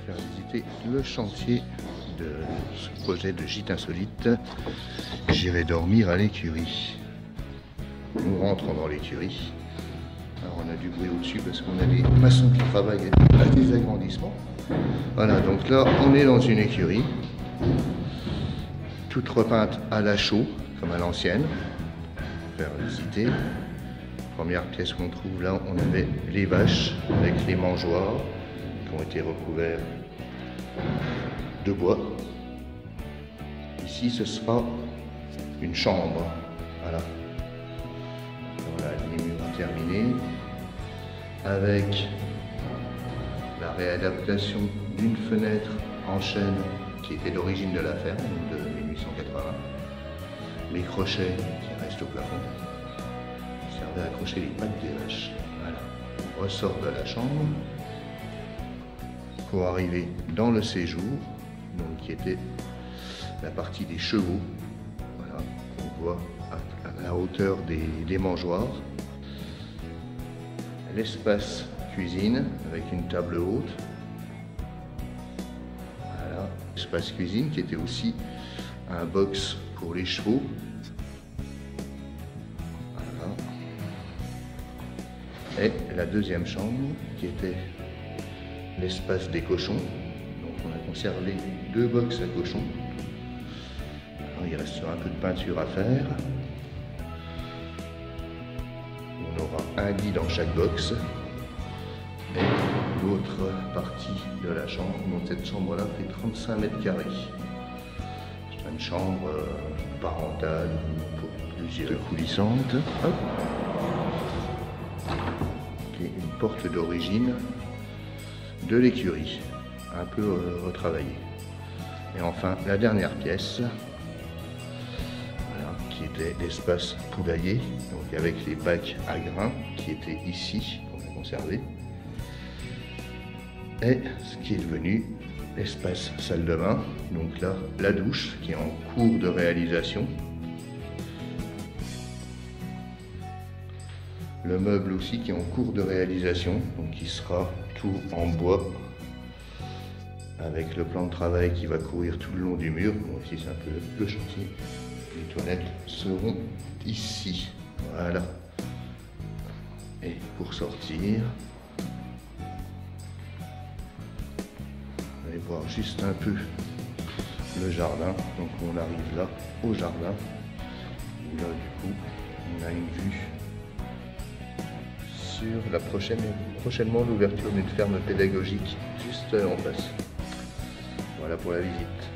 faire visiter le chantier de ce projet de gîte insolite. J'irai dormir à l'écurie. Nous rentrons dans l'écurie. Alors on a du bruit au-dessus parce qu'on a des maçons qui travaillent à des agrandissements. Voilà, donc là on est dans une écurie, toute repeinte à la chaux, comme à l'ancienne. Faire visiter. Première pièce qu'on trouve là, on avait les vaches avec les mangeoires qui ont été recouverts de bois. Ici ce sera une chambre. Voilà. Voilà les murs terminés avec la réadaptation d'une fenêtre en chêne qui était d'origine de la ferme, de 1880. Les crochets qui restent au plafond servaient à accrocher les pattes des vaches. Voilà. On ressort de la chambre pour arriver dans le séjour, donc qui était la partie des chevaux. Voilà, on voit à la hauteur des mangeoires. L'espace cuisine avec une table haute. Voilà, l'espace cuisine qui était aussi un box pour les chevaux. Voilà. Et la deuxième chambre qui était l'espace des cochons. Donc on a conservé deux box à cochons. Alors, il restera un peu de peinture à faire. On aura un lit dans chaque box. Et l'autre partie de la chambre, donc cette chambre-là fait 35 mètres carrés. C'est une chambre parentale pour plusieurs coulissantes. Hop. Et une porte d'origine de l'écurie, un peu retravaillée. Et enfin, la dernière pièce, voilà, qui était l'espace poulailler, donc avec les bacs à grains qui étaient ici, qu'on a conservé. Et ce qui est devenu l'espace salle de bain, donc là, la douche qui est en cours de réalisation. Le meuble aussi qui est en cours de réalisation, donc qui sera tout en bois, avec le plan de travail qui va courir tout le long du mur. Bon, ici c'est un peu le chantier. Les toilettes seront ici. Voilà. Et pour sortir, on va aller voir juste un peu le jardin. Donc on arrive là, au jardin. Où là du coup, on a une vue sur la prochainement l'ouverture d'une ferme pédagogique juste en face. Voilà pour la visite.